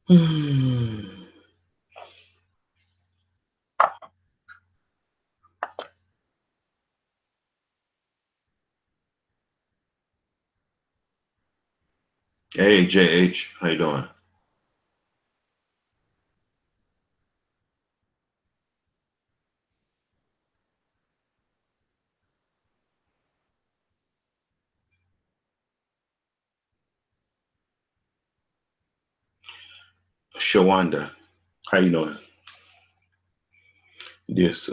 Hey, JH, how you doing? Shawanda, how you doing? Yes.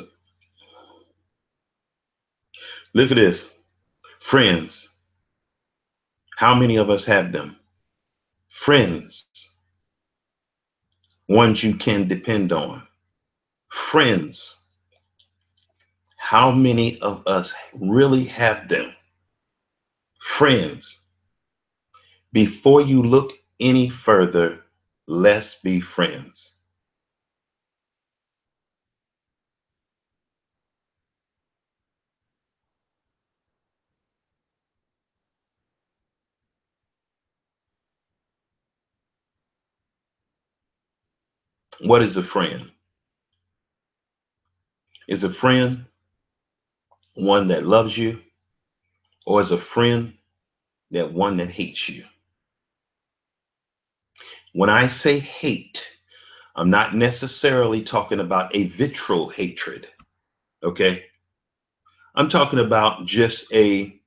Look at this. Friends. How many of us have them? Friends. Ones you can depend on. Friends. How many of us really have them? Friends. Before you look any further, let's be friends. What is a friend? Is a friend one that loves you, or is a friend that one that hates you? When I say hate, I'm not necessarily talking about a vitriol hatred, okay? I'm talking about just a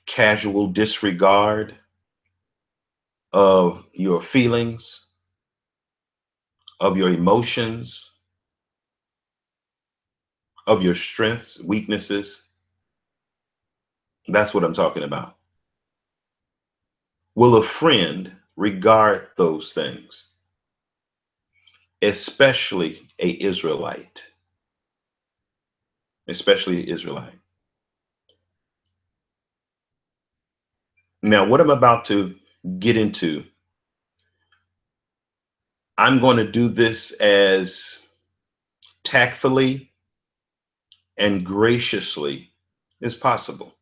casual disregard of your feelings, of your emotions, of your strengths, weaknesses. That's what I'm talking about. Will a friend regard those things, especially a Israelite, especially an Israelite? Now, what I'm about to get into, I'm going to do this as tactfully and graciously as possible.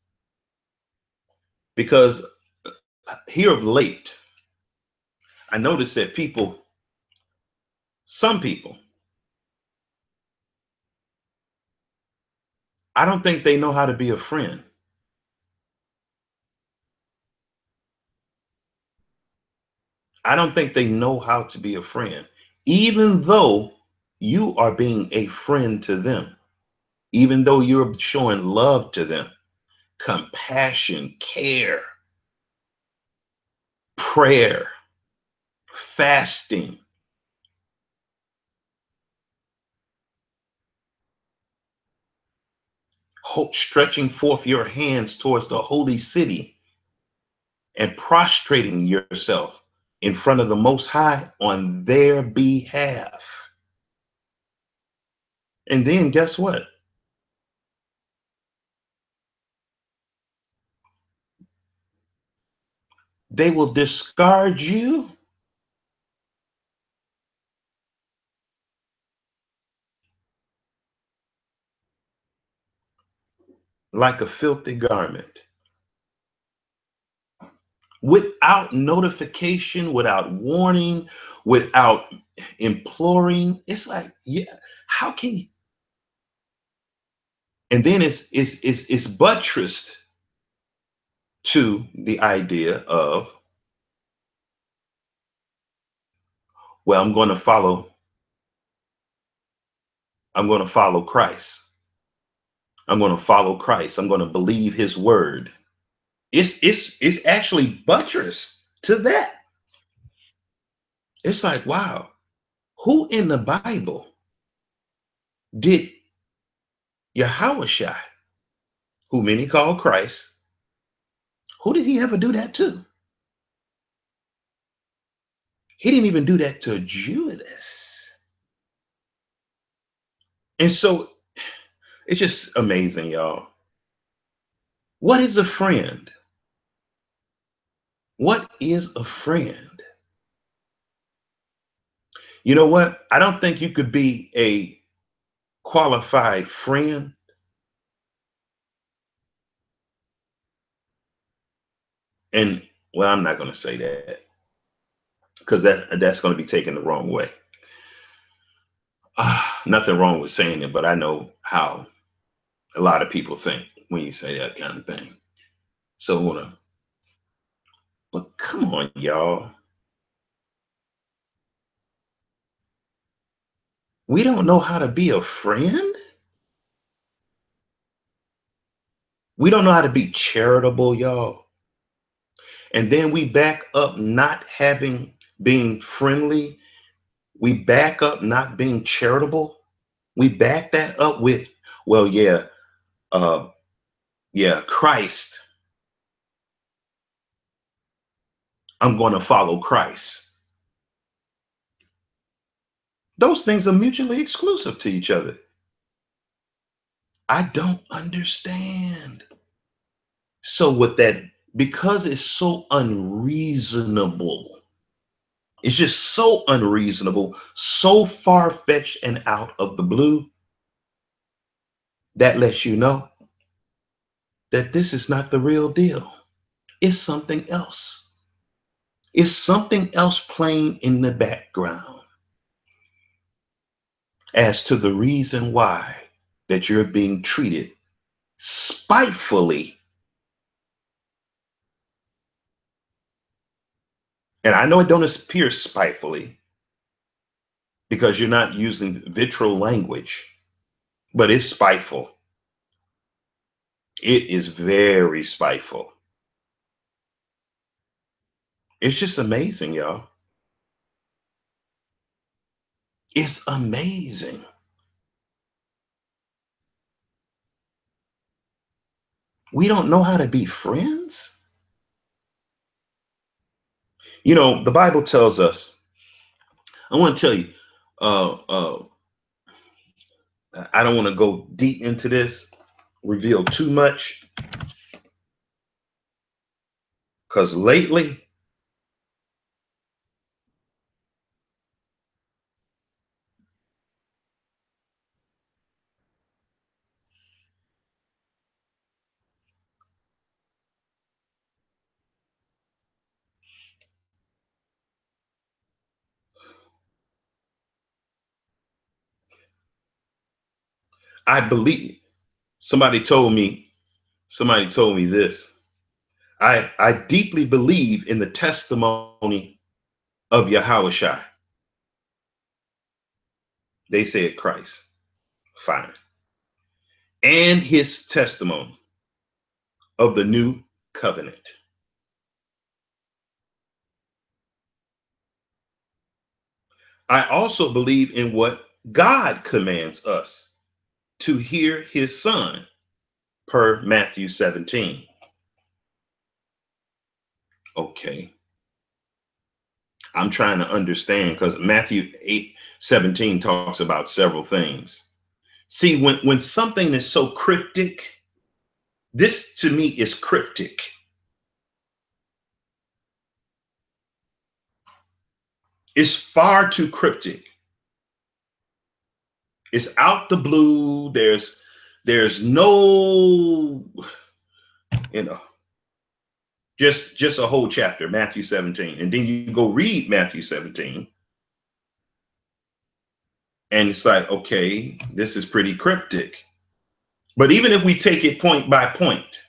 Because here of late, I noticed that people, some people, I don't think they know how to be a friend. I don't think they know how to be a friend, even though you are being a friend to them, even though you're showing love to them, compassion, care, prayer, fasting, stretching forth your hands towards the holy city and prostrating yourself in front of the Most High on their behalf. And then guess what? They will discard you like a filthy garment without notification, without warning, without imploring. It's like, yeah, how can you? And then it's buttressed to the idea of, well, I'm going to follow Christ. I'm going to follow Christ. I'm going to believe his word. It's actually buttressed to that. It's like, wow, who in the Bible did Yahushua, who many call Christ, who did he ever do that to? He didn't even do that to Judas. And so it's just amazing, y'all. What is a friend? What is a friend? You know what? I don't think you could be a qualified friend and, well, I'm not going to say that. because that's going to be taken the wrong way. Nothing wrong with saying it, but I know how a lot of people think when you say that kind of thing. So, but come on, y'all. We don't know how to be a friend. We don't know how to be charitable, y'all. And then we back up not having being friendly. We back up not being charitable. We back that up with, well, yeah, uh, yeah, Christ. I'm going to follow Christ. Those things are mutually exclusive to each other. I don't understand. So with that, because it's so unreasonable, it's just so unreasonable, so far-fetched and out of the blue, that lets you know that this is not the real deal. It's something else. It's something else playing in the background as to the reason why that you're being treated spitefully. And I know it don't appear spitefully because you're not using vitriol language, but it's spiteful. It is very spiteful. It's just amazing, y'all. It's amazing. We don't know how to be friends. You know, the Bible tells us, I want to tell you, uh, uh, I don't want to go deep into this, reveal too much, because lately, I believe somebody told me this. I deeply believe in the testimony of Yahushua. They said Christ. Fine. And his testimony of the new covenant. I also believe in what God commands us to hear his son per Matthew 17. Okay. I'm trying to understand because Matthew 8:17 talks about several things. See, when something is so cryptic, this to me is cryptic. It's far too cryptic. It's out the blue. There's no, you know, just a whole chapter, Matthew 17. And then you go read Matthew 17, and it's like, okay, this is pretty cryptic. But even if we take it point by point,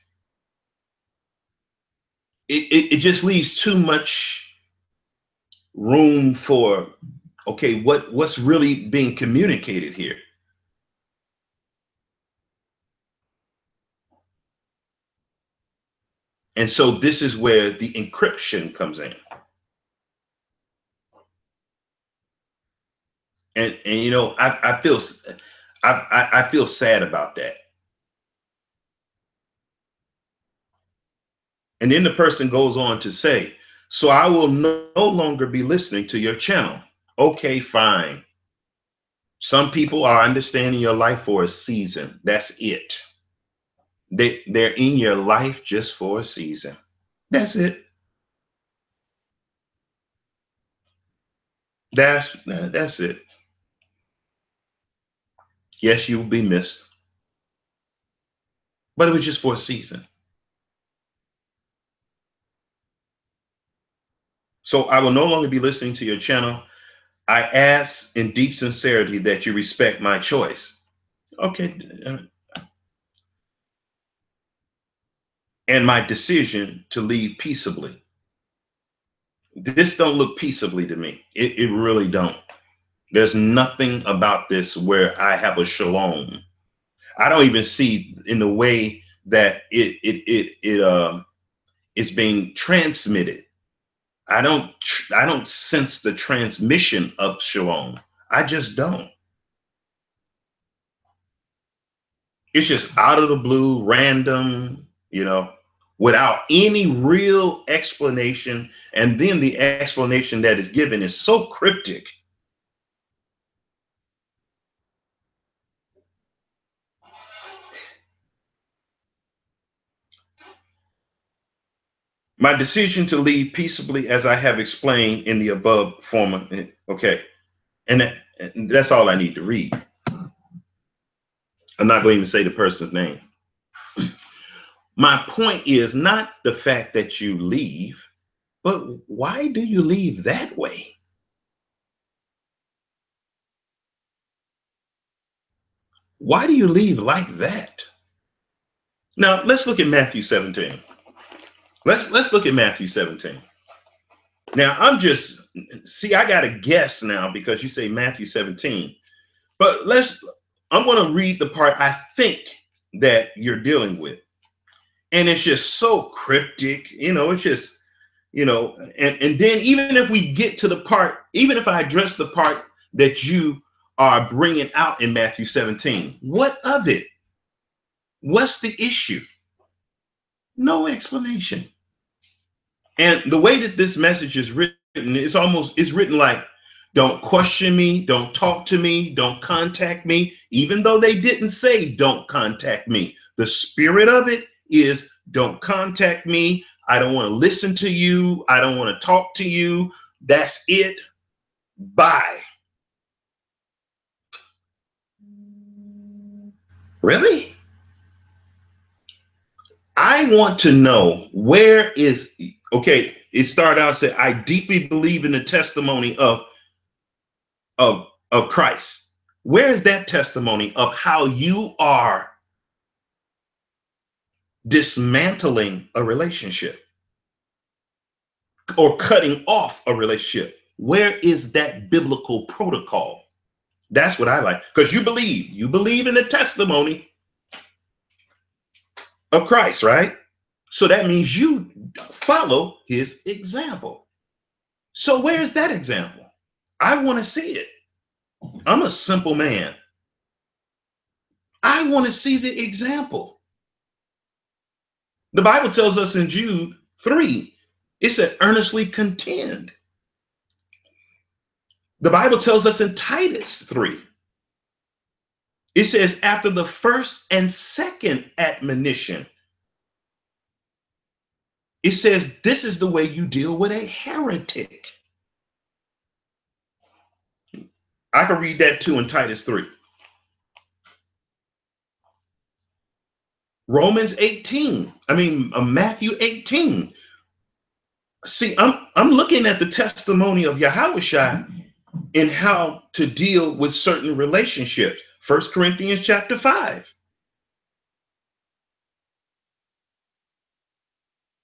it just leaves too much room for, okay, what's really being communicated here. And so this is where the encryption comes in. And you know, I feel sad about that. And then the person goes on to say, so I will no longer be listening to your channel. Okay, fine. Some people are understanding your life for a season. That's it. They're in your life just for a season. That's it. That's it. Yes, you will be missed, but it was just for a season. So I will no longer be listening to your channel. I ask in deep sincerity that you respect my choice. Okay. And my decision to leave peaceably. This don't look peaceably to me. It really don't. There's nothing about this where I have a shalom. I don't even see in the way that it's being transmitted. I don't sense the transmission of shalom. I just don't. It's just out of the blue, random, without any real explanation. And then the explanation that is given is so cryptic. My decision to leave peaceably, as I have explained in the above form. Okay. And that's all I need to read. I'm not going to even say the person's name. My point is not the fact that you leave, but why do you leave that way? Why do you leave like that? Now let's look at Matthew 17. Let's look at Matthew 17. Now I'm just I got to guess now because you say Matthew 17. But I'm going to read the part I think that you're dealing with. And it's just so cryptic, it's just, and then even if we get to the part, even if I address the part that you are bringing out in Matthew 17, what of it? What's the issue? No explanation. And the way that this message is written, it's written like, don't question me, don't talk to me, don't contact me, even though they didn't say don't contact me. The spirit of it is don't contact me. I don't want to listen to you. I don't want to talk to you. That's it. Bye. Really? I want to know okay, it started out saying, I deeply believe in the testimony of Christ. Where is that testimony of how you are dismantling a relationship or cutting off a relationship? Where is that biblical protocol? That's what I like, because you believe in the testimony of Christ, right? So that means you follow his example. So where's that example? I want to see it. I'm a simple man. I want to see the example. The Bible tells us in Jude 3, it said earnestly contend. The Bible tells us in Titus 3, it says after the first and second admonition, it says this is the way you deal with a heretic. I can read that too in Titus 3. Matthew 18. See, I'm looking at the testimony of Yahushua in how to deal with certain relationships. 1 Corinthians chapter 5.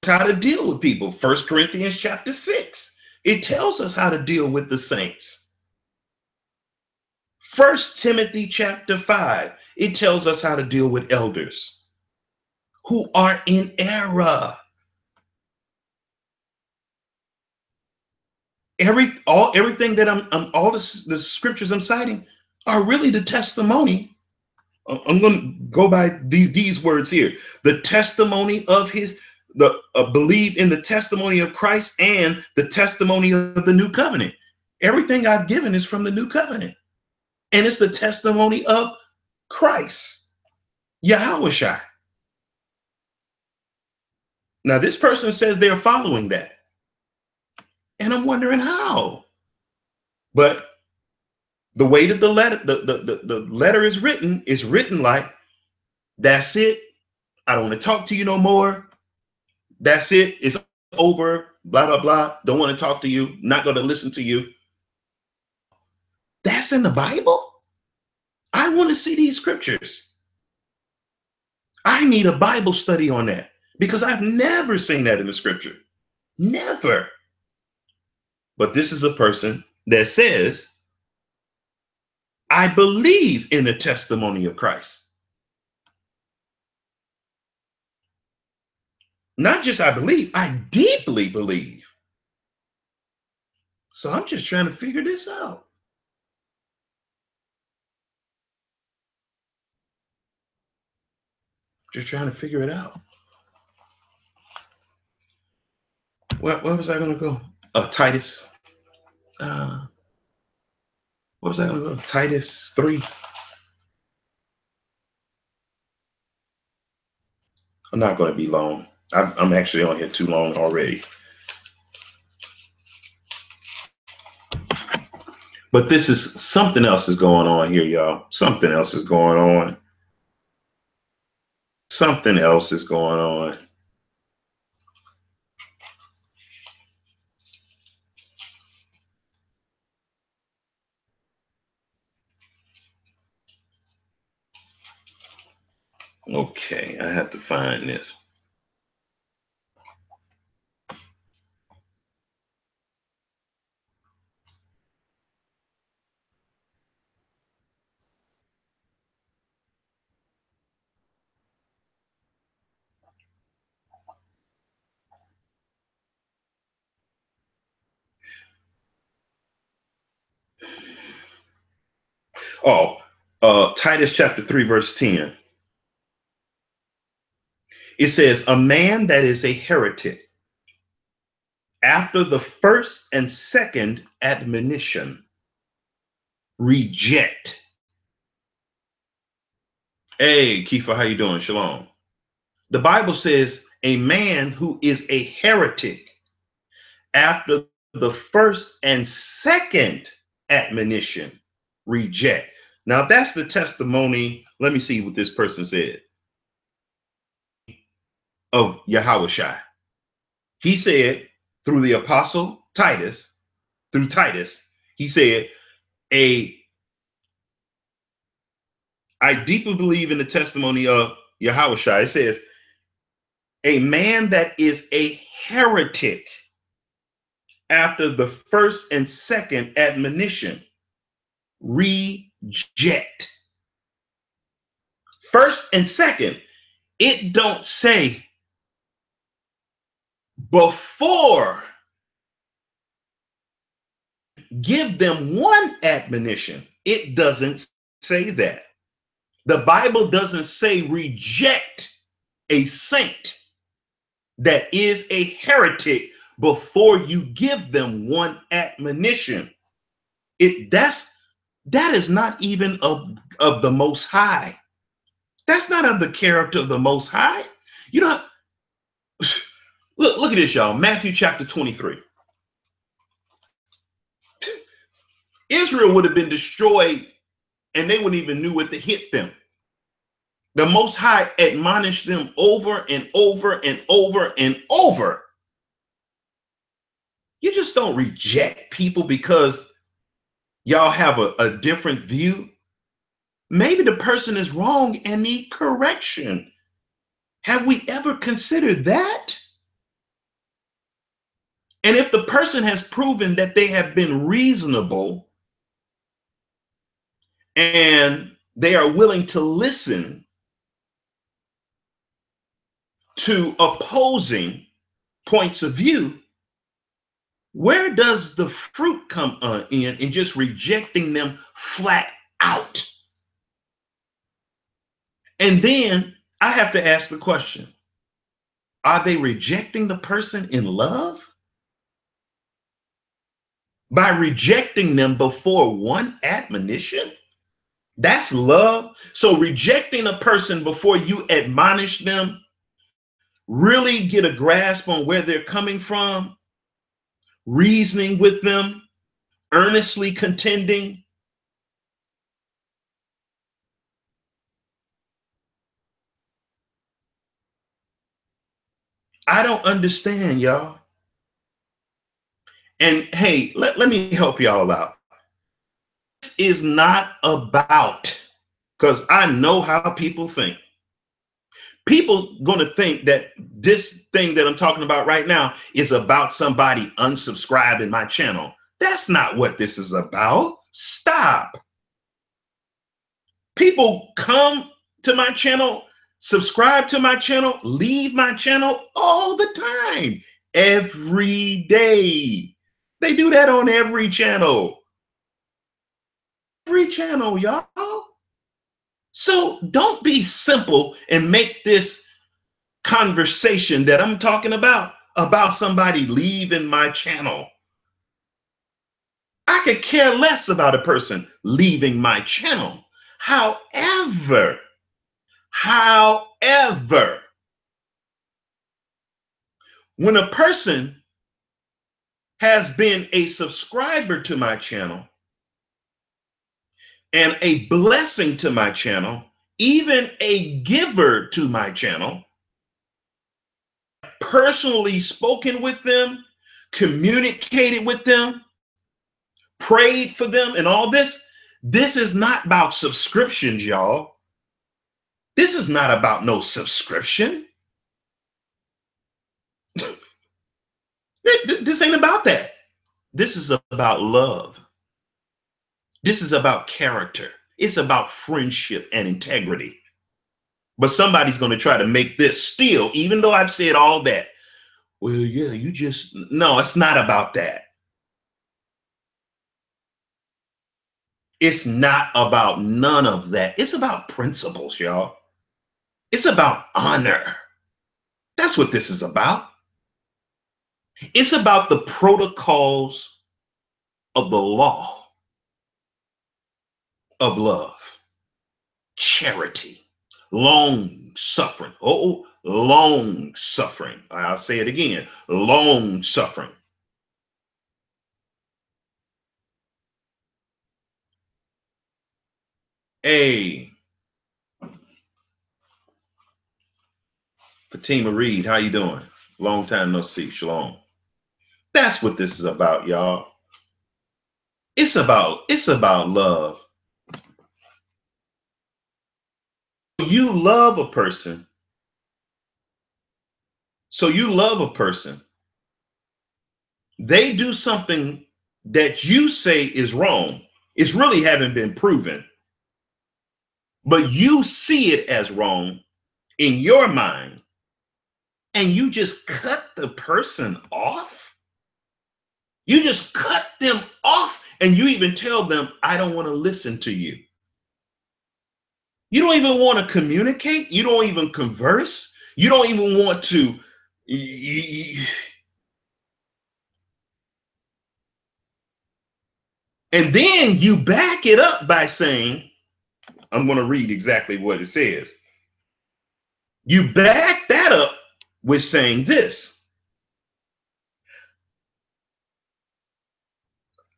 How to deal with people. 1 Corinthians chapter 6. It tells us how to deal with the saints. 1 Timothy chapter 5. It tells us how to deal with elders who are in error. Everything that all the scriptures I'm citing are really the testimony. I'm going to go by these words here. The testimony of believe in the testimony of Christ and the testimony of the new covenant. Everything I've given is from the new covenant. And it's the testimony of Christ, Yahushua. Now, this person says they're following that. And I'm wondering how. But the way that the letter is written like, that's it. I don't want to talk to you no more. That's it. It's over. blah, blah, blah, don't want to talk to you, not going to listen to you. That's in the Bible. I want to see these scriptures. I need a Bible study on that because I've never seen that in the scripture. Never. But this is a person that says, I believe in the testimony of Christ. Not just I believe, I deeply believe. So I'm just trying to figure this out. Just trying to figure it out. Where was I going to go? Titus. What was I going to go? Titus 3. I'm not going to be long. I'm actually on here too long already. But this is something else is going on here, y'all. Something else is going on. Something else is going on. Okay, I have to find this. Oh, Titus chapter 3, verse 10. It says, a man that is a heretic, after the first and second admonition, reject. Hey, Kiefer, how you doing? Shalom. The Bible says a man who is a heretic, after the first and second admonition, reject. Now, that's the testimony. Let me see what this person said of Yahushua. He said through the apostle Titus, he said, I deeply believe in the testimony of Yahushua. It says, a man that is a heretic, after the first and second admonition, reject. First and second, it don't say before. Give them one admonition. It doesn't say that. The Bible doesn't say reject a saint that is a heretic before you give them one admonition. That is not even of the Most High. That's not of the character of the Most High. You know, look at this, y'all. Matthew chapter 23. Israel would have been destroyed and they wouldn't even knew what to hit them. The Most High admonished them over and over and over and over. You just don't reject people because y'all have a different view. Maybe the person is wrong and need correction. Have we ever considered that? And if the person has proven that they have been reasonable and they are willing to listen to opposing points of view, where does the fruit come in just rejecting them flat out? And then I have to ask the question, are they rejecting the person in love? By rejecting them before one admonition? That's love. So rejecting a person before you admonish them, really get a grasp on where they're coming from, reasoning with them, earnestly contending. I don't understand, y'all. And hey, let me help y'all out. This is not about, because I know how people think. People going to think that this thing that I'm talking about right now is about somebody unsubscribing my channel. That's not what this is about. Stop. People come to my channel, subscribe to my channel, leave my channel all the time, every day. They do that on every channel. Every channel, y'all. So don't be simple and make this conversation that I'm talking about somebody leaving my channel. I could care less about a person leaving my channel. However, when a person has been a subscriber to my channel and a blessing to my channel, even a giver to my channel, personally spoken with them, communicated with them, prayed for them, and all this, this is not about subscriptions, y'all. This is not about no subscription. This ain't about that. This is about love. This is about character. It's about friendship and integrity. But somebody's going to try to make this still, even though I've said all that. Well, yeah, you just, no, it's not about that. It's not about none of that. It's about principles, y'all. It's about honor. That's what this is about. It's about the protocols of the law of love, charity, long suffering. Oh, long suffering. I'll say it again, long suffering. Hey, Fatima Reed, how you doing? Long time no see. Shalom. That's what this is about, y'all. It's about love. You love a person. So you love a person. They do something that you say is wrong. It's really haven't been proven. But you see it as wrong in your mind, and you just cut the person off. You just cut them off, and you even tell them, I don't want to listen to you. You don't even want to communicate. You don't even converse. You don't even want to. And then you back it up by saying, I'm going to read exactly what it says. You back that up with saying this: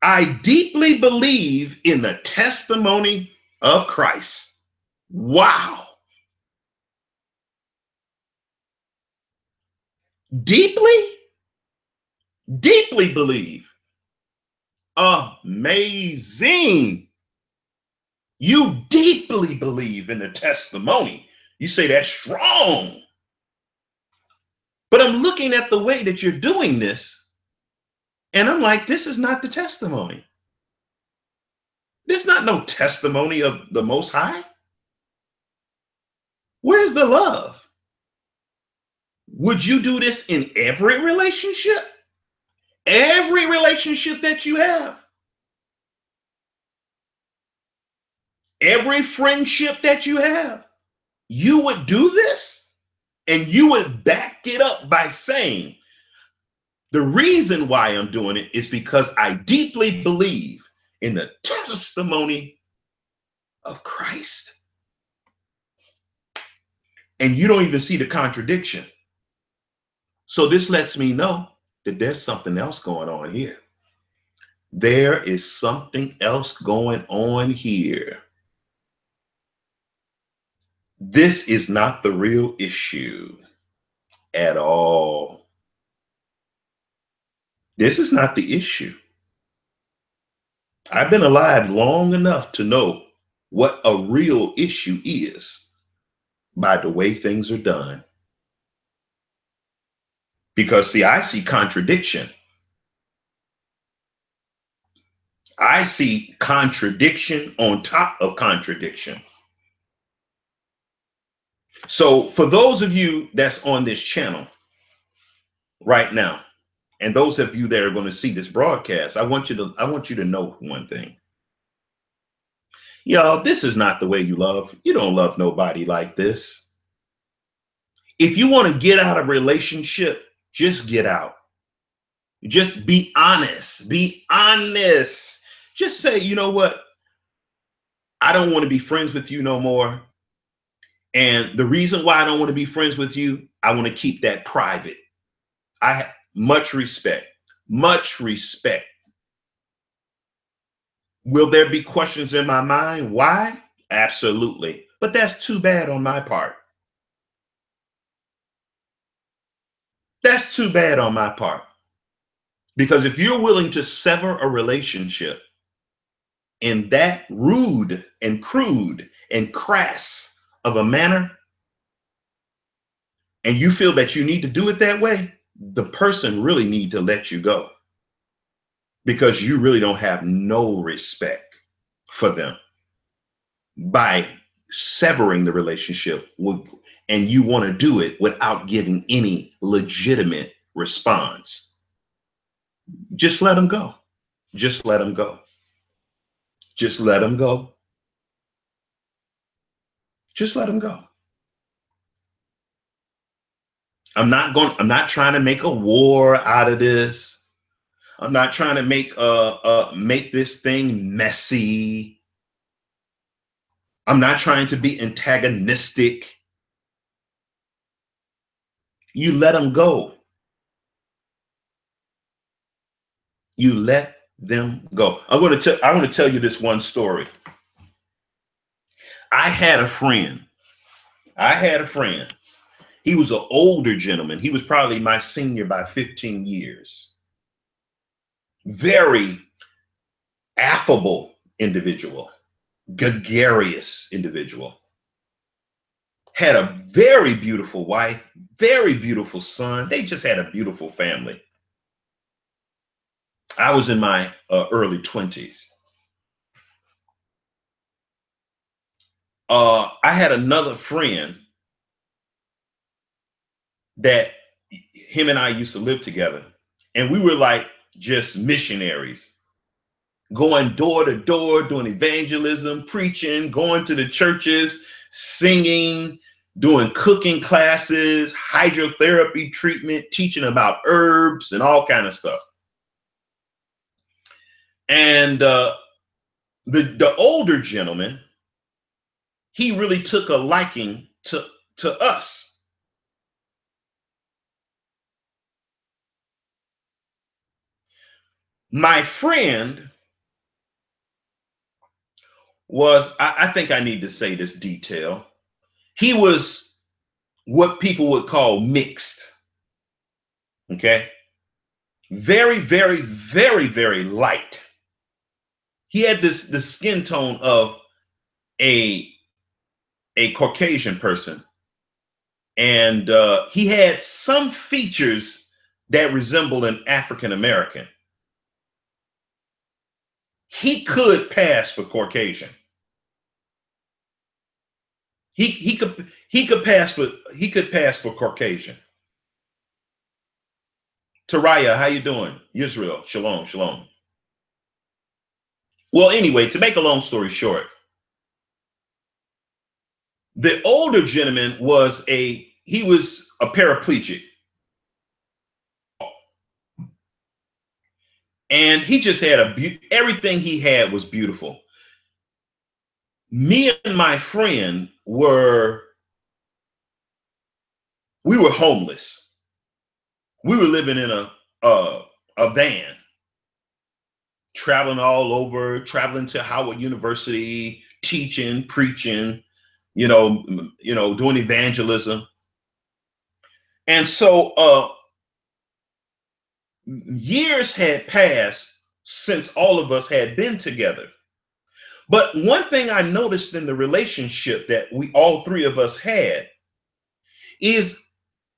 I deeply believe in the testimony of Christ. Wow. Deeply, deeply believe. Amazing. You deeply believe in the testimony. You say that's strong. But I'm looking at the way that you're doing this, and I'm like, this is not the testimony. This is not no testimony of the Most High. Where's the love? Would you do this in every relationship? Every relationship that you have? Every friendship that you have? You would do this? And you would back it up by saying, the reason why I'm doing it is because I deeply believe in the testimony of Christ. And you don't even see the contradiction. So this lets me know that there's something else going on here. There is something else going on here. This is not the real issue at all. This is not the issue. I've been alive long enough to know what a real issue is by the way things are done. Because, see, I see contradiction. I see contradiction on top of contradiction. So, for those of you that's on this channel right now, and those of you that are going to see this broadcast, I want you to know one thing. Y'all, this is not the way you love. You don't love nobody like this. If you want to get out of a relationship, just get out. Just be honest. Be honest. Just say, you know what? I don't want to be friends with you no more. And the reason why I don't want to be friends with you, I want to keep that private. I have much respect. Much respect. Will there be questions in my mind? Why? Absolutely. But that's too bad on my part. That's too bad on my part. Because if you're willing to sever a relationship in that rude and crude and crass of a manner, and you feel that you need to do it that way, the person really need to let you go. Because you really don't have no respect for them by severing the relationship and you want to do it without giving any legitimate response. Just let them go. Just let them go. Just let them go. Just let them go. I'm not trying to make a war out of this. I'm not trying to make this thing messy. I'm not trying to be antagonistic. You let them go. You let them go. I want to tell you this one story. I had a friend. He was an older gentleman. He was probably my senior by 15 years. Very affable individual, gregarious individual. Had a very beautiful wife, very beautiful son. They just had a beautiful family. I was in my early 20s. I had another friend that him and I used to live together, and we were like just missionaries, going door to door, doing evangelism, preaching, going to the churches, singing, doing cooking classes, hydrotherapy treatment, teaching about herbs and all kind of stuff. And the older gentleman, he really took a liking to us. My friend was, I think I need to say this detail. He was what people would call mixed. Okay. Very, very, very, very light. He had the skin tone of a Caucasian person. And he had some features that resembled an African American. He could pass for Caucasian. He could pass for Caucasian. Taraya, how you doing? Israel, shalom, shalom. Well, anyway, to make a long story short, the older gentleman was a paraplegic. And he just had everything he had was beautiful. Me and my friend we were homeless. We were living in a van, traveling all over, traveling to Howard University, teaching, preaching, doing evangelism. And so years had passed since all of us had been together. But one thing I noticed in the relationship that we all three of us had is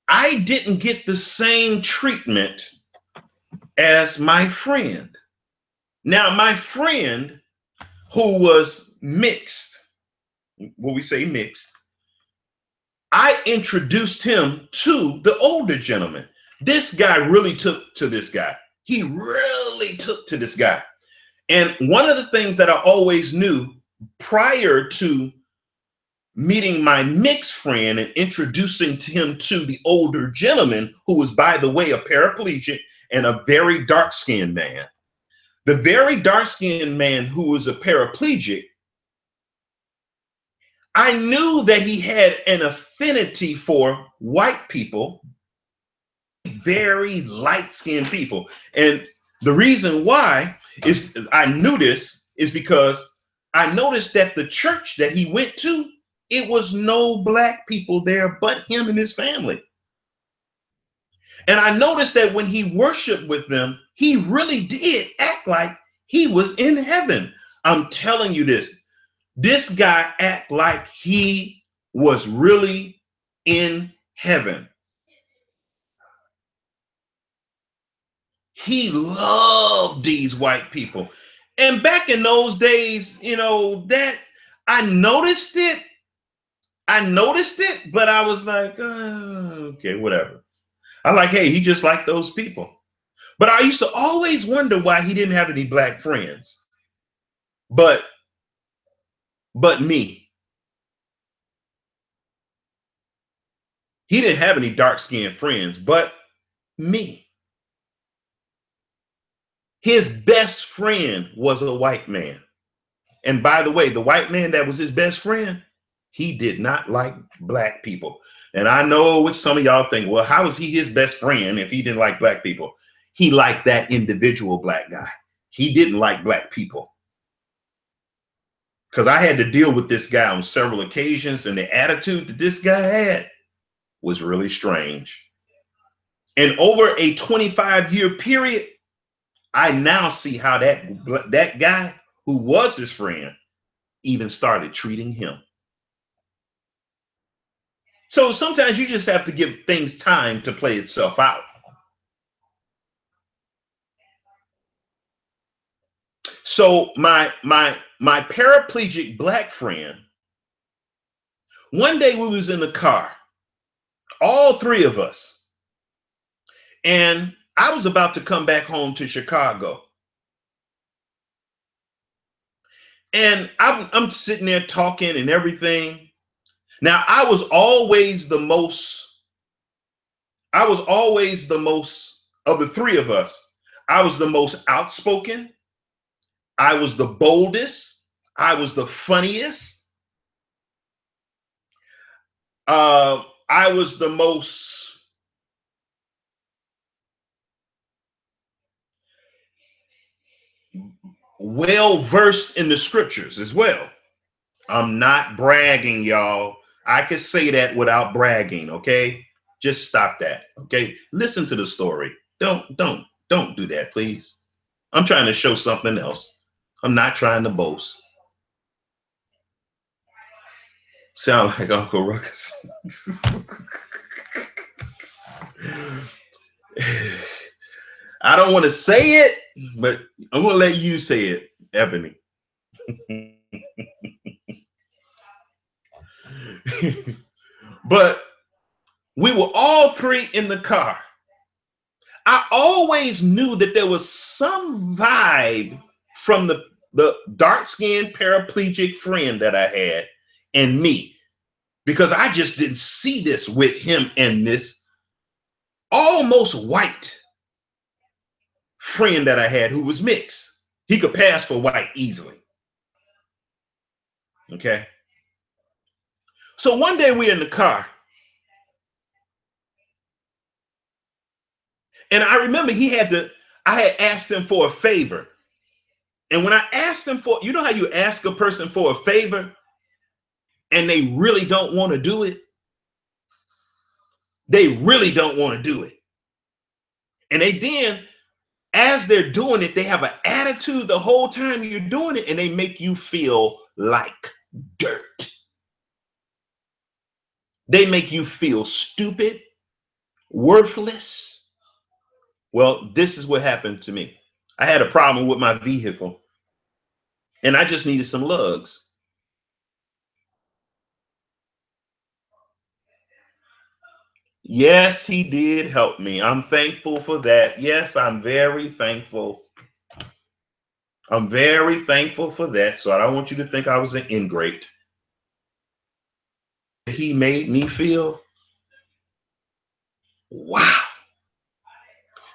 I didn't get the same treatment as my friend. Now, my friend who was mixed, when we say mixed, I introduced him to the older gentleman. This guy really took to this guy. He really took to this guy. And one of the things that I always knew prior to meeting my mixed friend and introducing to him to the older gentleman, who was, by the way, a paraplegic and a very dark-skinned man. The very dark-skinned man who was a paraplegic, I knew that he had an affinity for white people, very light-skinned people. And the reason why is I knew this is because I noticed that the church that he went to, it was no black people there but him and his family. And I noticed that when he worshiped with them, he really did act like he was in heaven. I'm telling you this. This guy act like he was really in heaven. He loved these white people. And back in those days, you know, that I noticed it. But I was like, okay, whatever. I'm like, hey, he just like those people. But I used to always wonder why he didn't have any black friends. But me. He didn't have any dark-skinned friends, but me. His best friend was a white man. And by the way, the white man that was his best friend, he did not like black people. And I know what some of y'all think, well, how is he his best friend if he didn't like black people? He liked that individual black guy. He didn't like black people. Because I had to deal with this guy on several occasions, and the attitude that this guy had was really strange. And over a 25-year period, I now see how that guy who was his friend even started treating him. So sometimes you just have to give things time to play itself out. So my paraplegic black friend, one day we was in the car, all three of us, and I was about to come back home to Chicago. And I'm sitting there talking and everything. Now, I was always the most of the three of us. I was the most outspoken. I was the boldest. I was the funniest. I was the most well versed in the scriptures as well. I'm not bragging, y'all. I could say that without bragging, okay? Just stop that, okay? Listen to the story. Don't do that, please. I'm trying to show something else. I'm not trying to boast. Sound like Uncle Ruckus. I don't want to say it, but I'm going to let you say it, Ebony. But we were all three in the car. I always knew that there was some vibe from the dark-skinned paraplegic friend that I had and me, because I just didn't see this with him and this almost white friend that I had who was mixed. He could pass for white easily. Okay. So one day we're in the car, and I remember I had asked him for a favor. And when I asked him for, you know how you ask a person for a favor and they really don't want to do it? They really don't want to do it. And they then as they're doing it, they have an attitude the whole time you're doing it, and they make you feel like dirt. They make you feel stupid, worthless. Well, this is what happened to me. I had a problem with my vehicle, and I just needed some lugs. Yes, he did help me. I'm thankful for that. Yes, I'm very thankful. I'm very thankful for that. So I don't want you to think I was an ingrate. He made me feel, wow.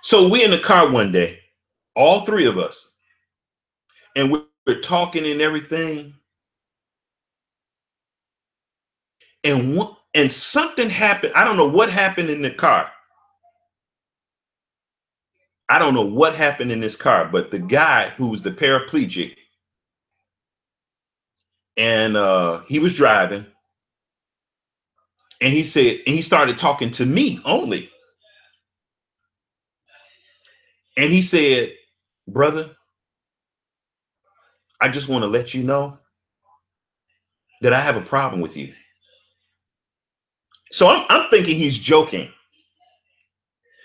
So we in the car one day, all three of us, and we're talking and everything. And something happened. I don't know what happened in the car. I don't know what happened in this car, but the guy who was the paraplegic, and he was driving, and he said, and he started talking to me only. And he said, brother, I just want to let you know that I have a problem with you. So I'm thinking he's joking.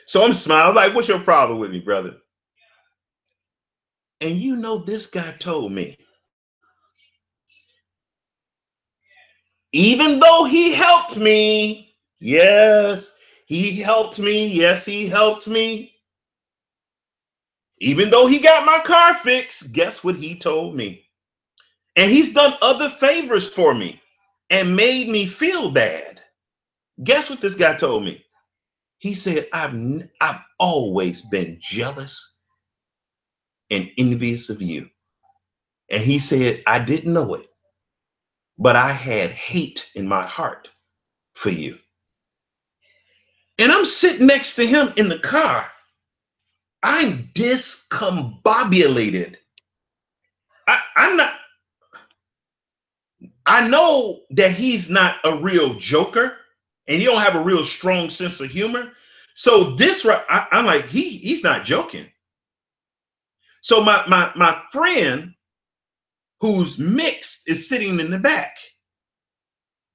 So I'm smiling, like, what's your problem with me, brother? And you know, this guy told me, even though he helped me, yes, he helped me. Yes, he helped me. Even though he got my car fixed, guess what he told me? And he's done other favors for me and made me feel bad. Guess what this guy told me? He said, I've always been jealous and envious of you. And he said, I didn't know it, but I had hate in my heart for you. And I'm sitting next to him in the car. I'm discombobulated. I'm not, I know that he's not a real joker and he don't have a real strong sense of humor. So this, I'm like, he's not joking. So my friend who's mixed is sitting in the back.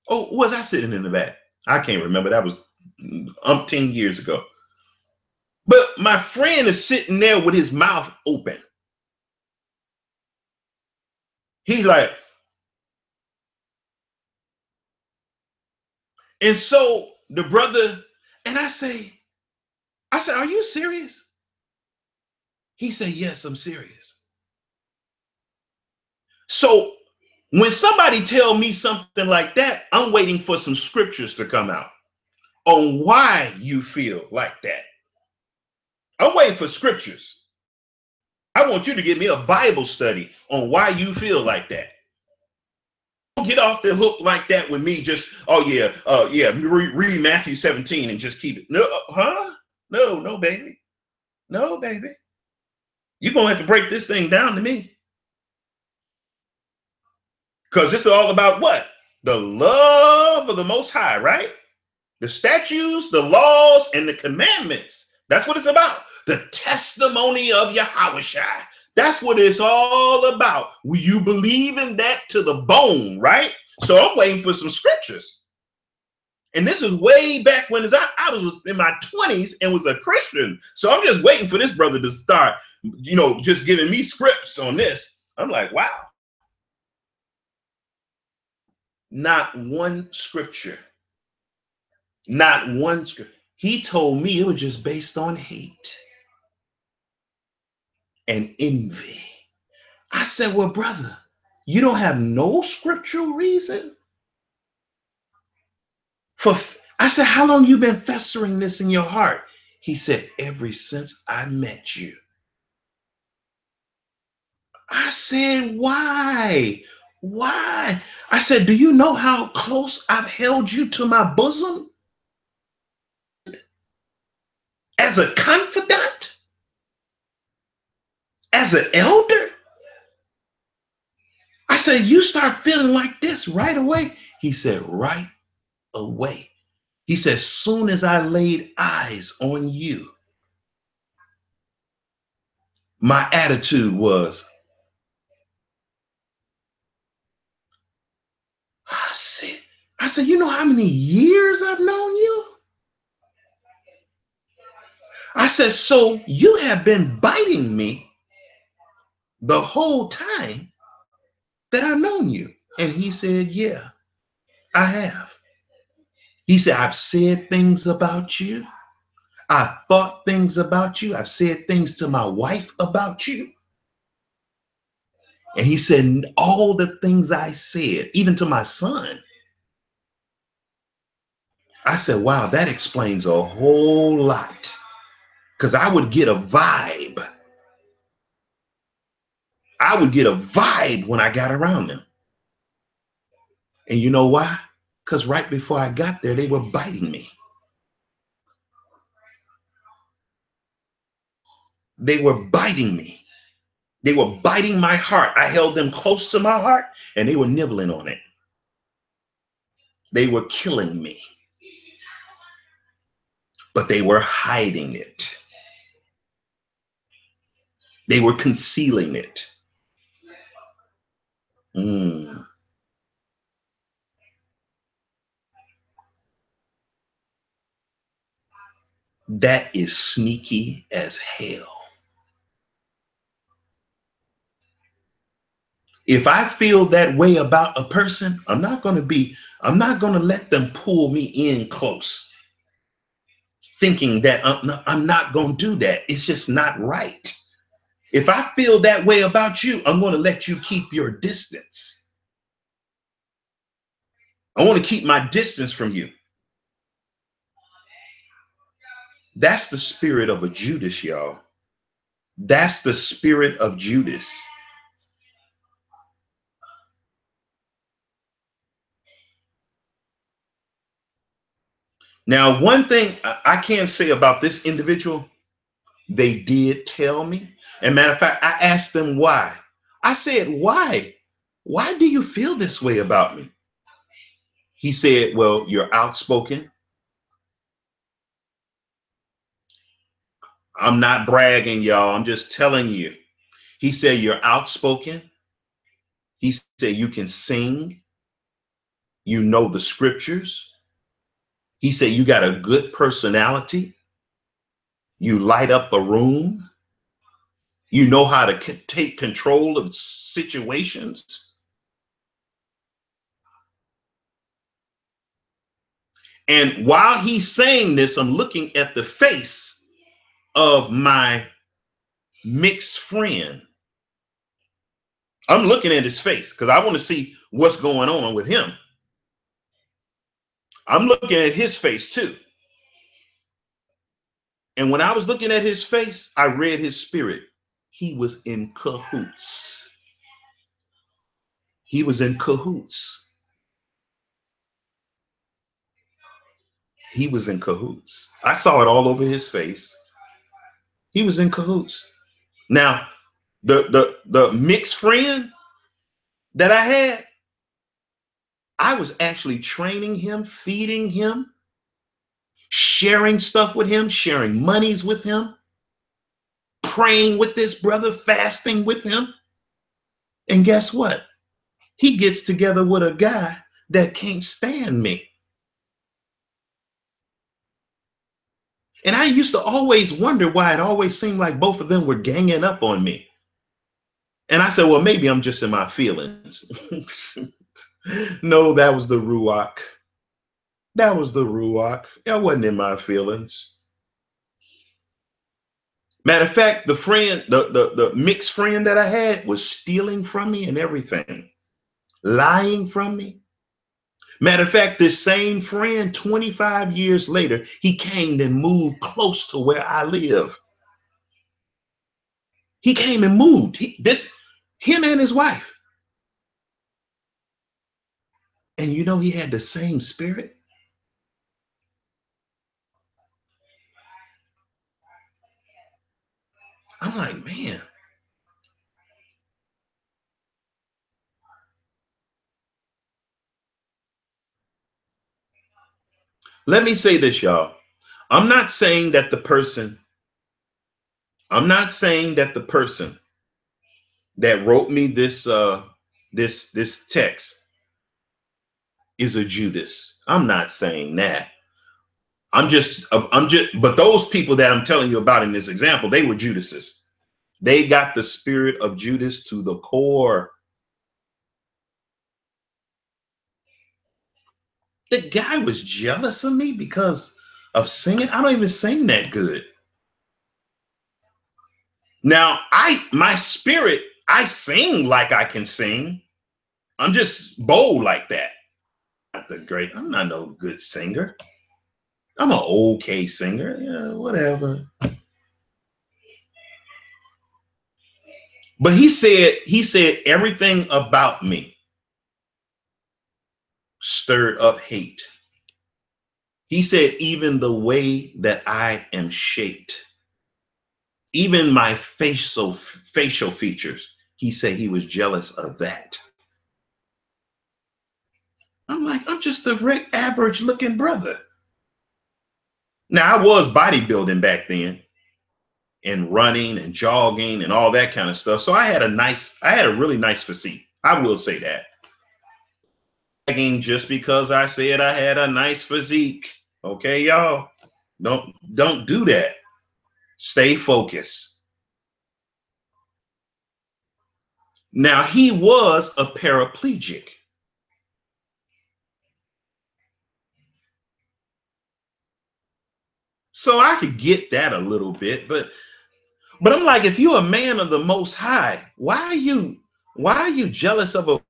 Oh, was I sitting in the back? I can't remember. That was umpteen years ago. But my friend is sitting there with his mouth open. He's like, and so the brother, and I said, are you serious? He said, yes, I'm serious. So when somebody tell me something like that, I'm waiting for some scriptures to come out on why you feel like that. I'm waiting for scriptures. I want you to give me a Bible study on why you feel like that. Don't get off the hook like that with me. Just, oh yeah, read Matthew 17 and just keep it. No, no, baby, no, baby. You're gonna have to break this thing down to me, because this is all about what? The love of the Most High, right? The statutes, the laws, and the commandments. That's what it's about. The testimony of Yahushua. That's what it's all about. Will you believe in that to the bone, right? So I'm waiting for some scriptures. And this is way back when I was in my 20s and was a Christian. So I'm just waiting for this brother to start, just giving me scripts on this. I'm like, wow. Not one scripture. Not one scripture. He told me it was just based on hate and envy. I said, well, brother, you don't have no scriptural reason for. I said, how long you been festering this in your heart? He said, ever since I met you. I said, why? Why? I said, do you know how close I've held you to my bosom? As a confidant? As an elder? I said, you start feeling like this right away? He said, right away. He said, soon as I laid eyes on you, My attitude was, I said, you know how many years I've known you? I said, so you have been biting me the whole time that I've known you. And he said, yeah, I have. He said, I've said things about you. I've thought things about you. I've said things to my wife about you. And he said, all the things I said, even to my son. I said, wow, that explains a whole lot. Because I would get a vibe. I would get a vibe when I got around them. And you know why? Because right before I got there, they were biting me. They were biting me. They were biting my heart. I held them close to my heart and they were nibbling on it. They were killing me, but they were hiding it. They were concealing it. Mm. That is sneaky as hell. If I feel that way about a person, I'm not going to let them pull me in close, thinking that I'm not going to do that. It's just not right. If I feel that way about you, I'm going to let you keep your distance. I want to keep my distance from you. That's the spirit of a Judas, y'all. That's the spirit of Judas. Now, one thing I can say about this individual, they did tell me. And matter of fact, I asked them why. I said, why? Why do you feel this way about me? He said, well, you're outspoken. I'm not bragging, y'all. I'm just telling you. He said, you're outspoken. He said, you can sing. You know the scriptures. He said, you got a good personality. You light up a room. You know how to take control of situations. And while he's saying this, I'm looking at the face of my mixed friend. I'm looking at his face because I want to see what's going on with him. I'm looking at his face too. And when I was looking at his face, I read his spirit. He was in cahoots. He was in cahoots. He was in cahoots. I saw it all over his face. He was in cahoots. Now, the mixed friend that I had, I was actually training him, feeding him, sharing stuff with him, sharing monies with him, praying with this brother, fasting with him. And guess what? He gets together with a guy that can't stand me. And I used to always wonder why it always seemed like both of them were ganging up on me. And I said, well, maybe I'm just in my feelings. No, that was the Ruach. That was the Ruach. I wasn't in my feelings. Matter of fact, the mixed friend that I had was stealing from me and everything, lying from me. Matter of fact, this same friend, 25 years later, he came and moved close to where I live. He came and moved. Him and his wife. And you know, he had the same spirit. I'm like, man. Let me say this, y'all. I'm not saying that the person I'm not saying that the person that wrote me this text is a Judas. I'm not saying that. But those people that I'm telling you about in this example, they were Judases. They got the spirit of Judas to the core. The guy was jealous of me because of singing. I don't even sing that good. Now, my spirit, I sing like I can sing. I'm just bold like that. Not the great. I'm not no good singer. I'm an okay singer. Yeah, whatever. But he said everything about me stirred up hate. He said even the way that I am shaped, even my facial features, he said he was jealous of that. I'm like, I'm just a average looking brother. Now I was bodybuilding back then and running and jogging and all that kind of stuff. So I had a really nice physique. I will say that. Just because I said I had a nice physique. Okay, y'all. Don't do that. Stay focused. Now he was a paraplegic. So I could get that a little bit, but I'm like, if you're a man of the most high, why are you jealous of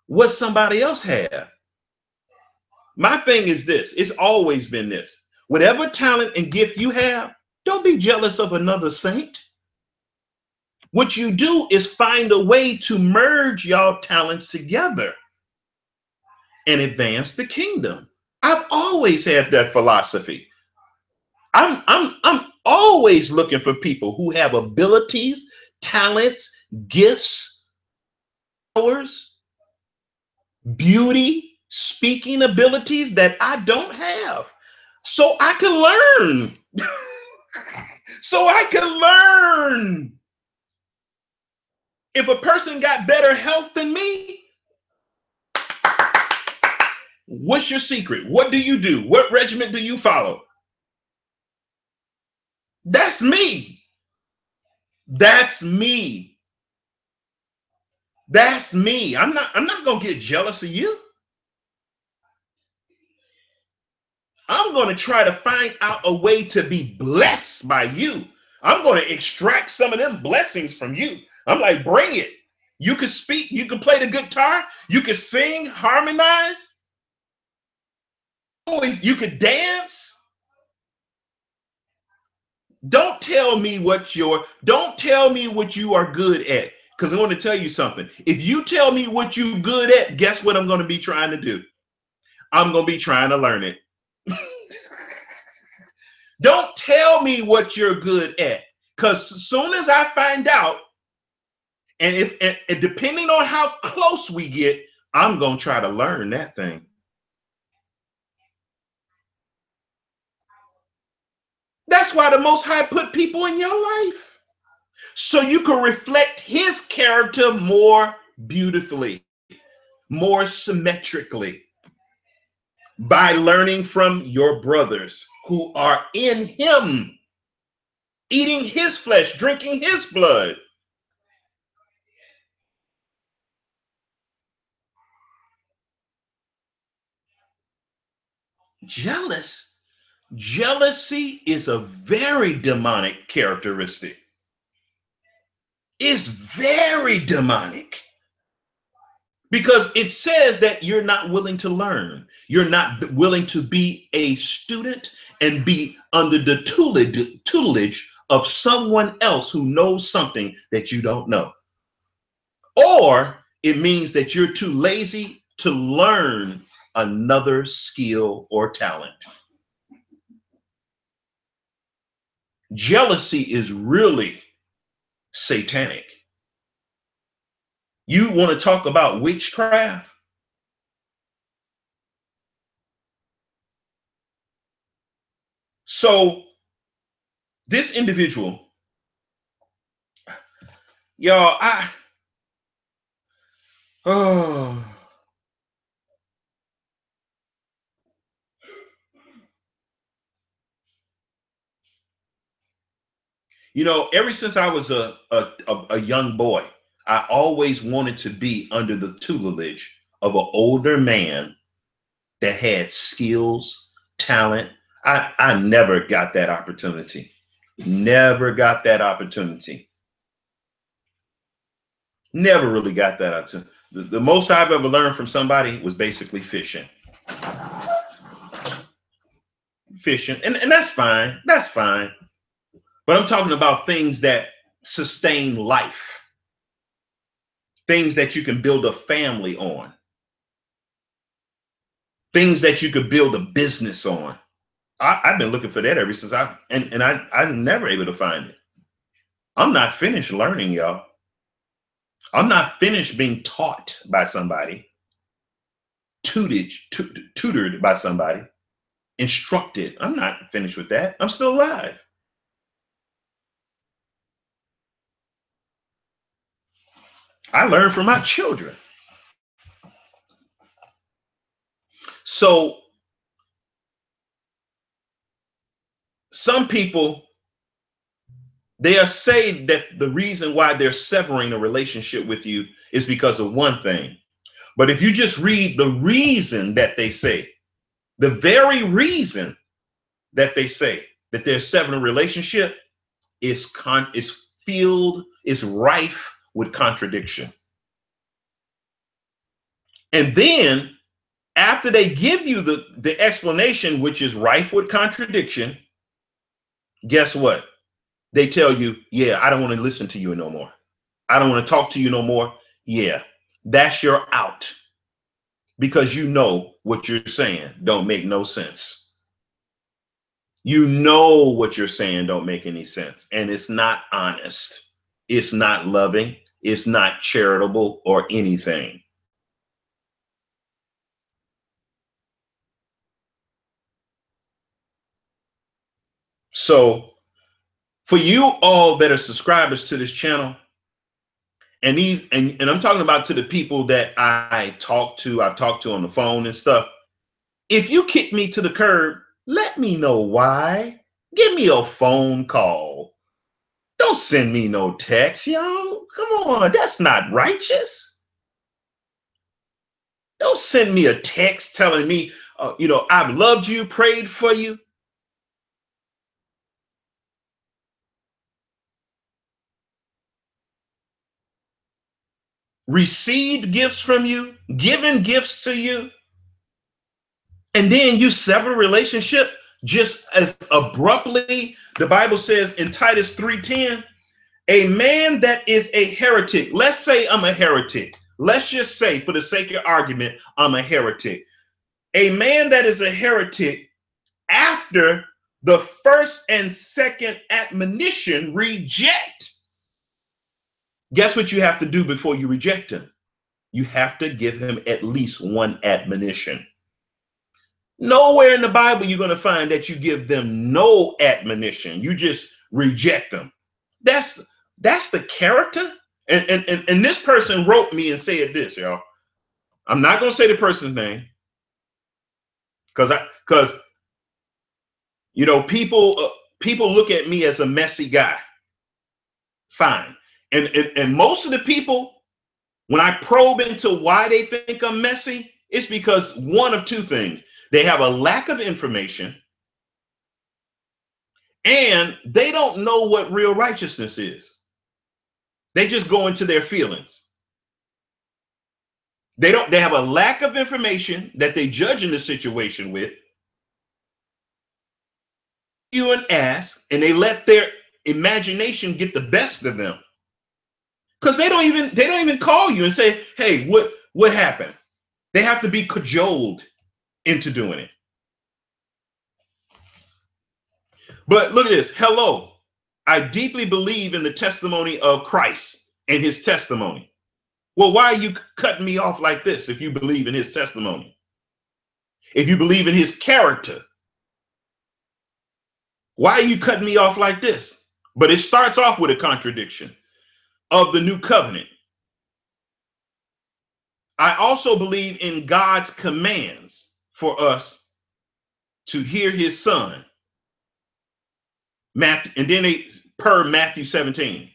what somebody else have? My thing is this, it's always been this. Whatever talent and gift you have, don't be jealous of another saint. What you do is find a way to merge y'all talents together and advance the kingdom. I've always had that philosophy. I'm always looking for people who have abilities, talents, gifts, powers, beauty, speaking abilities that I don't have. So I can learn. So I can learn. If a person got better health than me, what's your secret? What do you do? What regimen do you follow? That's me. That's me. That's me. I'm not going to get jealous of you. I'm going to try to find out a way to be blessed by you. I'm going to extract some of them blessings from you. I'm like, bring it. You can speak, you can play the guitar, you can sing, harmonize, always you could dance. Don't tell me what you are good at. Because I want to tell you something. If you tell me what you're good at, guess what I'm going to be trying to do? I'm going to be trying to learn it. Don't tell me what you're good at. Because as soon as I find out, and depending on how close we get, I'm going to try to learn that thing. That's why the Most High put people in your life. So you can reflect his character more beautifully, more symmetrically, by learning from your brothers who are in him, eating his flesh, drinking his blood. Jealous. Jealousy is a very demonic characteristic. It's very demonic because it says that you're not willing to learn. You're not willing to be a student and be under the tutelage of someone else who knows something that you don't know. Or it means that you're too lazy to learn another skill or talent. Jealousy is really satanic. You want to talk about witchcraft? So this individual Y'all, oh, you know, ever since I was a young boy, I always wanted to be under the tutelage of an older man that had skills, talent. I never got that opportunity. Never got that opportunity. Never really got that opportunity. The most I've ever learned from somebody was basically fishing. Fishing. And that's fine. That's fine. But I'm talking about things that sustain life, things that you can build a family on, things that you could build a business on. I've been looking for that ever since I'm never able to find it. I'm not finished learning, y'all. I'm not finished being taught by somebody, tutored by somebody, instructed. I'm not finished with that. I'm still alive. I learn from my children. So some people, they are saying that the reason why they're severing a relationship with you is because of one thing. But if you just read the reason that they say, the very reason that they say that they're severing a relationship is filled, is rife with contradiction. And then after they give you the explanation, which is rife with contradiction, guess what? They tell you, yeah, I don't want to listen to you no more. I don't want to talk to you no more. Yeah, that's your out, because you know what you're saying don't make no sense. You know what you're saying don't make any sense, and it's not honest. It's not loving. It's not charitable or anything. So for you all that are subscribers to this channel, and and I'm talking about to the people that I've talked to on the phone and stuff. If you kick me to the curb, let me know why. Give me a phone call. Don't send me no text, y'all. Come on, that's not righteous. Don't send me a text telling me, I've loved you, prayed for you. Received gifts from you, given gifts to you, and then you sever a relationship just as abruptly. The Bible says in Titus 3:10, a man that is a heretic, let's say I'm a heretic. Let's just say, for the sake of argument, I'm a heretic. A man that is a heretic, after the first and second admonition, reject. Guess what you have to do before you reject him? You have to give him at least one admonition. Nowhere in the Bible you're going to find that you give them no admonition. You just reject them. That's the character. And this person wrote me and said this, y'all. I'm not going to say the person's name because people look at me as a messy guy. Fine. And most of the people, when I probe into why they think I'm messy, it's because one of two things. They have a lack of information, and they don't know what real righteousness is. They just go into their feelings. They have a lack of information that they judge in the situation with. You and ask, and they let their imagination get the best of them. Because they don't even call you and say, hey, what happened? They have to be cajoled into doing it. But look at this. Hello. I deeply believe in the testimony of Christ and his testimony. Well, why are you cutting me off like this if you believe in his testimony? If you believe in his character, why are you cutting me off like this? But it starts off with a contradiction. of the new covenant. I also believe in God's commands for us to hear his son. Matthew, and then they per Matthew 17.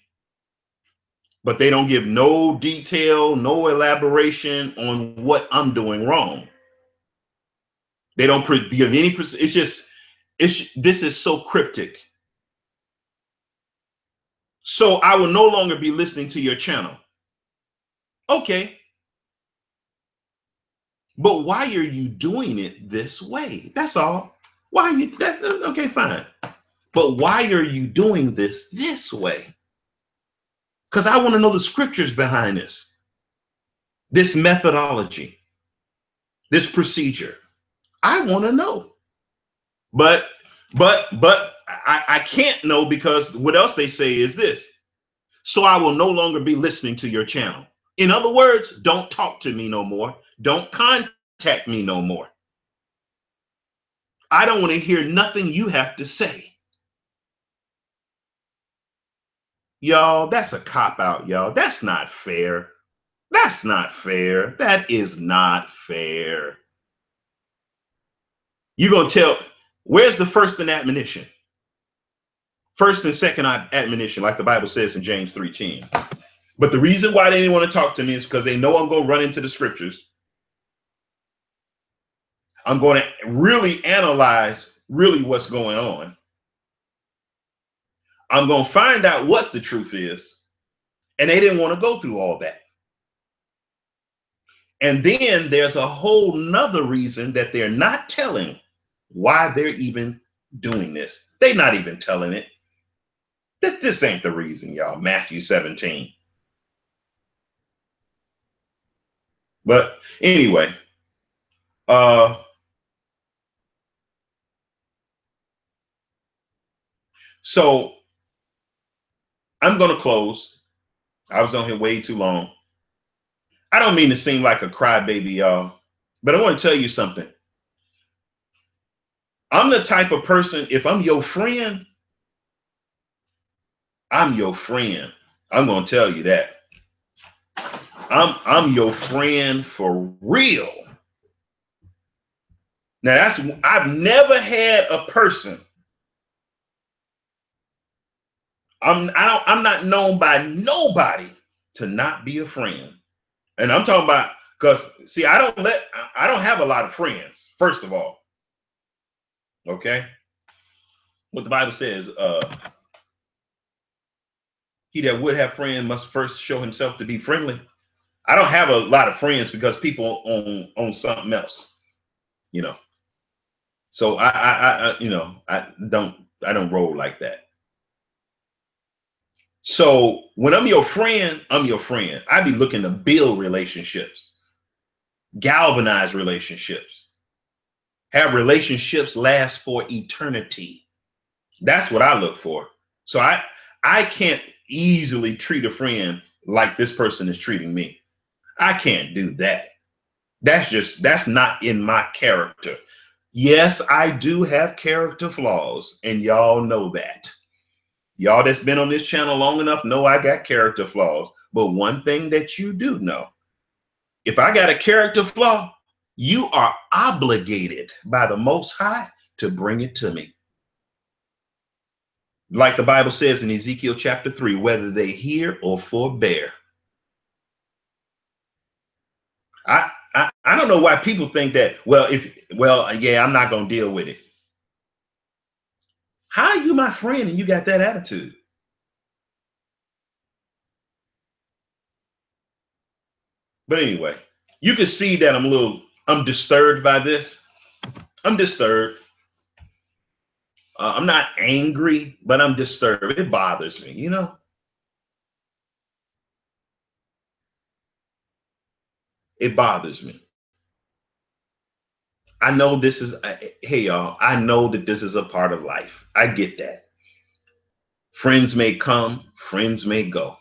But they don't give no detail, no elaboration on what I'm doing wrong. They don't give any, this is so cryptic. So I will no longer be listening to your channel. Okay. But why are you doing it this way? That's all. Why are you, that's okay, fine. But why are you doing this way? Because I want to know the scriptures behind this methodology, this procedure. I want to know. But I can't know, because what else they say is this. So I will no longer be listening to your channel. In other words, don't talk to me no more. Don't contact me no more. I don't want to hear nothing you have to say. Y'all, that's a cop-out, y'all. That's not fair. That's not fair. That is not fair. You're going to tell, where's the first and admonition? First and second admonition, like the Bible says in James 3:10. But the reason why they didn't want to talk to me is because they know I'm going to run into the scriptures. I'm going to really analyze really what's going on. I'm going to find out what the truth is. And they didn't want to go through all that. And then there's a whole nother reason that they're not telling why they're even doing this. They're not even telling it. This ain't the reason, y'all. Matthew 17. But anyway, so I'm going to close. I was on here way too long. I don't mean to seem like a crybaby, y'all, but I want to tell you something. I'm the type of person, if I'm your friend, I'm your friend. I'm going to tell you that. I'm your friend for real. Now I've never had a person. I'm not known by nobody to not be a friend. And I'm talking about, because see, I don't have a lot of friends, first of all. Okay. What the Bible says, he that would have friends must first show himself to be friendly. I don't have a lot of friends because people own something else, you know. So I I don't roll like that. So when I'm your friend, I'm your friend. I be looking to build relationships, galvanize relationships, have relationships last for eternity. That's what I look for. So I can't easily treat a friend like this person is treating me. I can't do that. That's not in my character. Yes, I do have character flaws, and y'all know that. Y'all that's been on this channel long enough know I got character flaws. But one thing that you do know, if I got a character flaw, you are obligated by the Most High to bring it to me. Like the Bible says in Ezekiel chapter 3, whether they hear or forbear. I don't know why people think that, yeah, I'm not going to deal with it. How are you my friend and you got that attitude? But anyway, you can see that I'm disturbed by this. I'm disturbed. I'm not angry, but I'm disturbed. It bothers me, you know? It bothers me. I know this is, hey, y'all, I know that this is a part of life. I get that. Friends may come, friends may go.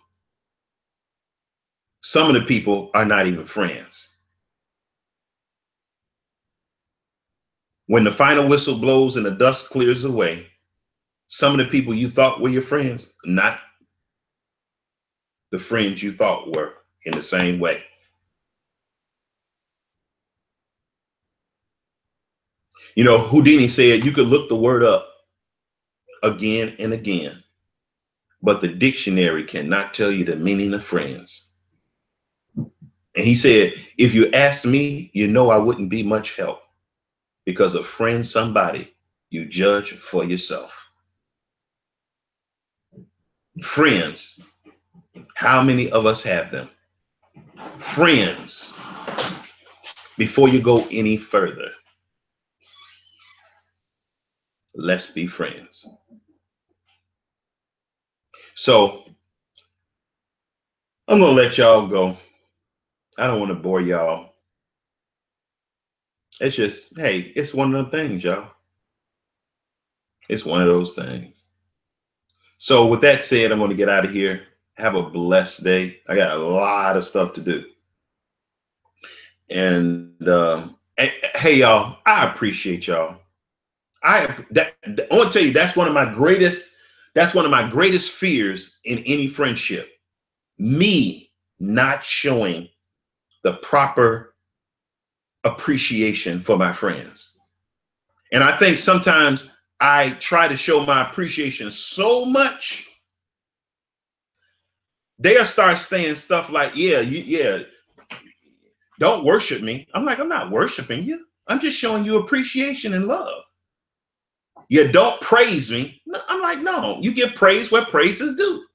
Some of the people are not even friends. When the final whistle blows and the dust clears away, some of the people you thought were your friends, not. the friends you thought were in the same way. You know, Houdini said you could look the word up again and again, but the dictionary cannot tell you the meaning of friends. And he said, if you ask me, you know I wouldn't be much help, because a friend, somebody you judge for yourself. Friends, how many of us have them? Friends, before you go any further, let's be friends. So I'm going to let y'all go. I don't want to bore y'all. It's just, hey, it's one of the things, y'all. It's one of those things. So with that said, I'm going to get out of here. Have a blessed day. I got a lot of stuff to do. And hey, y'all, I appreciate y'all. I want to tell you, that's one of my greatest fears in any friendship. Me not showing the proper appreciation for my friends. And I think sometimes I try to show my appreciation so much, they'll start saying stuff like, yeah, don't worship me. I'm like, I'm not worshiping you. I'm just showing you appreciation and love. You don't praise me. No, I'm like, no, you give praise where praise is due.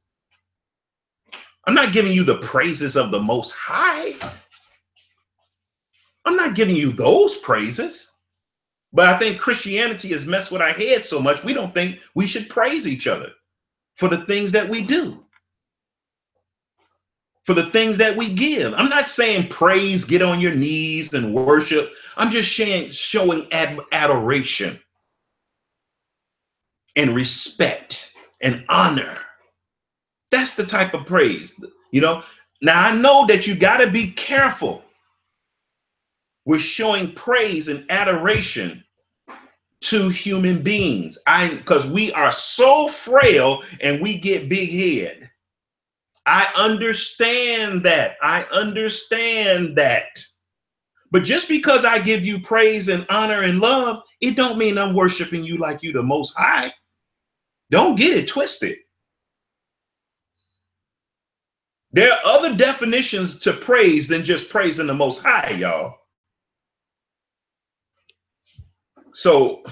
I'm not giving you the praises of the Most High. I'm not giving you those praises. But I think Christianity has messed with our heads so much, we don't think we should praise each other for the things that we do, for the things that we give. I'm not saying praise, get on your knees and worship. I'm just showing adoration and respect and honor. That's the type of praise, you know. Now I know that you got to be careful with showing praise and adoration to human beings. Because we are so frail and we get big head. I understand that. But just because I give you praise and honor and love, it don't mean I'm worshiping you like you the Most High. Don't get it twisted. There are other definitions to praise than just praising the Most High, y'all. So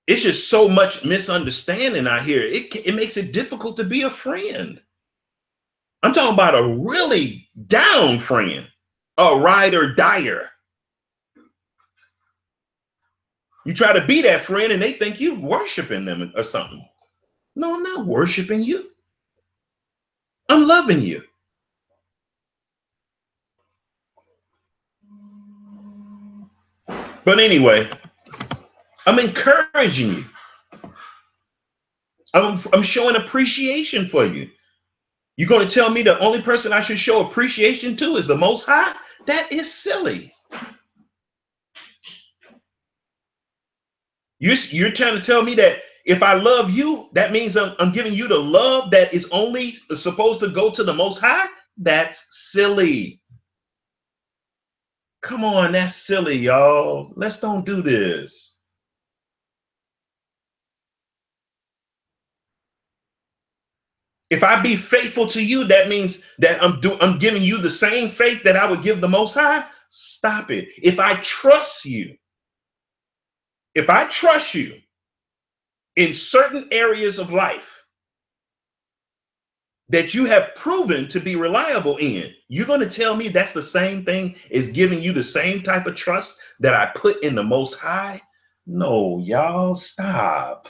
it's just so much misunderstanding out here. It makes it difficult to be a friend. I'm talking about a really down friend, a ride or dyer. You try to be that friend and they think you worshiping them or something. No, I'm not worshiping you. I'm loving you. But anyway, I'm encouraging you. I'm showing appreciation for you. You're going to tell me the only person I should show appreciation to is the Most High? That is silly. You're trying to tell me that if I love you, that means I'm giving you the love that is only supposed to go to the Most High? That's silly. Come on, that's silly, y'all. Let's don't do this. If I be faithful to you, that means that I'm giving you the same faith that I would give the Most High. Stop it. If I trust you in certain areas of life that you have proven to be reliable in, you're going to tell me that's the same thing as giving you the same type of trust that I put in the Most High? No, y'all, stop.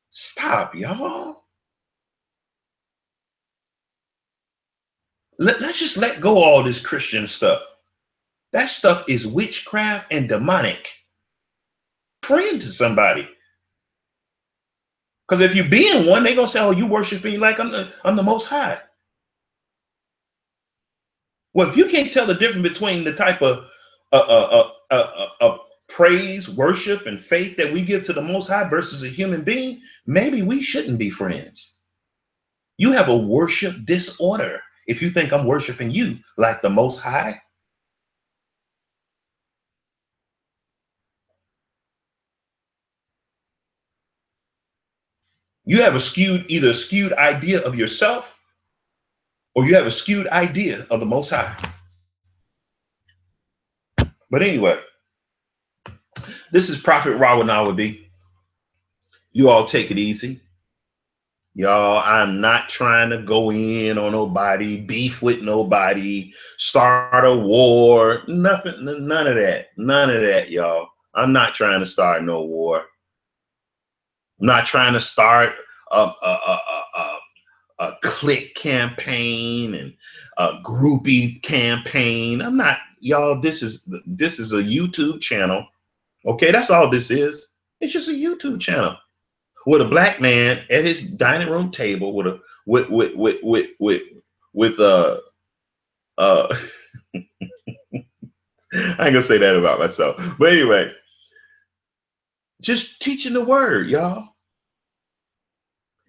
Stop, y'all. Let's just let go of all this Christian stuff. That stuff is witchcraft and demonic. Praying to somebody. Because if you be in one, they're going to say, oh, you worship me like I'm the Most High. Well, if you can't tell the difference between the type of praise, worship, and faith that we give to the Most High versus a human being, maybe we shouldn't be friends. You have a worship disorder if you think I'm worshiping you like the Most High. You have either a skewed idea of yourself, or you have a skewed idea of the Most High. But anyway, this is Prophet Rawanawabi. You all take it easy. Y'all, I'm not trying to go in on nobody, beef with nobody, start a war, nothing, none of that. None of that, y'all. I'm not trying to start no war. I'm not trying to start a click campaign and a groupie campaign. I'm not, y'all. This is a YouTube channel. Okay, that's all this is. It's just a YouTube channel with a black man at his dining room table with a with I ain't gonna say that about myself, but anyway, just teaching the word, y'all.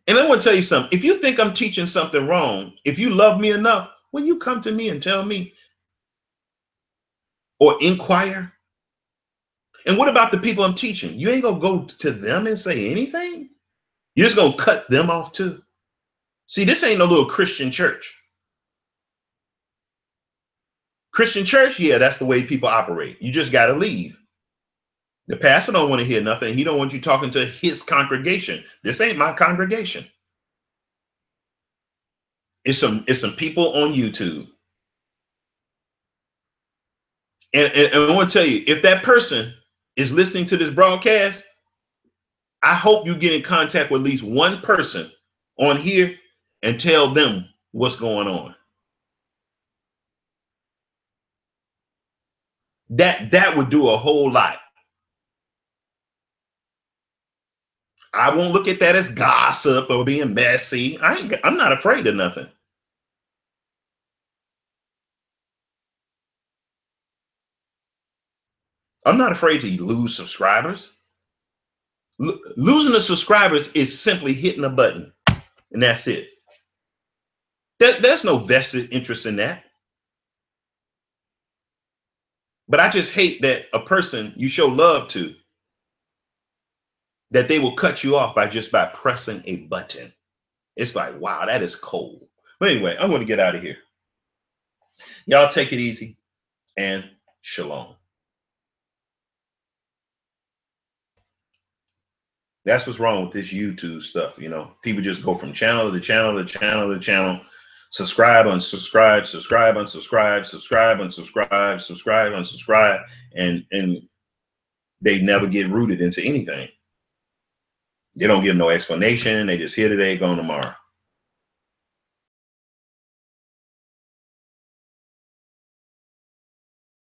And I want to tell you something. If you think I'm teaching something wrong, if you love me enough, will you come to me and tell me or inquire? And what about the people I'm teaching? You ain't gonna go to them and say anything? You're just gonna cut them off too? See, this ain't no little Christian church. Christian church, yeah, that's the way people operate. You just got to leave. The pastor don't want to hear nothing. He don't want you talking to his congregation. This ain't my congregation. It's some people on YouTube. And I want to tell you, if that person is listening to this broadcast, I hope you get in contact with at least one person on here and tell them what's going on. That would do a whole lot. I won't look at that as gossip or being messy. I'm not afraid of nothing. I'm not afraid to lose subscribers. Losing the subscribers is simply hitting a button, and that's it. There's no vested interest in that. But I just hate that a person you show love to, that they will cut you off by pressing a button. It's like, wow, that is cold. But anyway, I'm going to get out of here. Y'all take it easy, and shalom. That's what's wrong with this YouTube stuff. You know, people just go from channel to channel to channel to channel, subscribe, unsubscribe, subscribe, unsubscribe, subscribe, unsubscribe, subscribe, unsubscribe, and they never get rooted into anything. They don't give no explanation. They just here today, gone tomorrow.